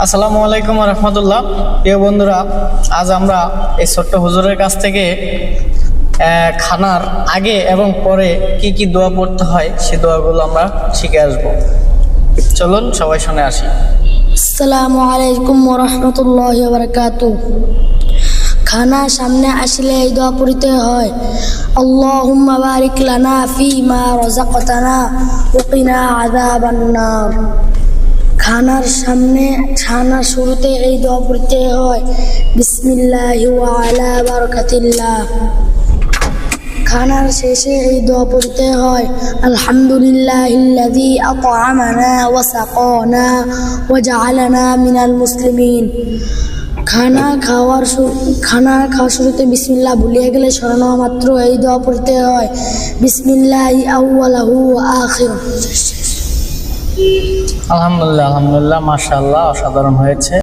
আসসালামু আলাইকুম ওয়া রাহমাতুল্লাহ। প্রিয় বন্ধুরা, আজ আমরা এই ছোট্ট হুজুরের কাছ থেকে খানার আগে এবং পরে কি কি দোয়া পড়তে হয় সে দোয়াগুলো আমরা শিখে আসব। চলুন সবাই শুনে আসি। আসসালামু আলাইকুম ওয়া রাহমাতুল্লাহি ওয়া বারাকাতুহু। খানা সামনে আসলে এই দোয়া পড়তে হয়, আল্লাহুম্মা বারিক লানা ফীমা রাযাকতানা ওয়া কিনা আযাবান নার। খানার শুরুতে এই দোয়া পড়তে হয়, বিসমিল্লাহি ওয়া আলা বারাকাতিল্লাহ। খানার শেষে এই দোয়া পড়তে হয়, আলহামদুলিল্লাহিল্লাযী আত'আমানা ওয়া সাকানা ওয়া জাআলানা মিনাল মুসলিমিন। খানা খাওয়ার শুরুতে বিসমিল্লাহ ভুলিয়ে গেলে স্মরণ হওয়া মাত্র এই দোয়া পড়তে হয়, বিসমিল্লাহি আউয়ালাহু ওয়া আখিরুহু। আলহামদুলিল্লাহ, মাশাআল্লাহ, অসাধারণ হয়েছে।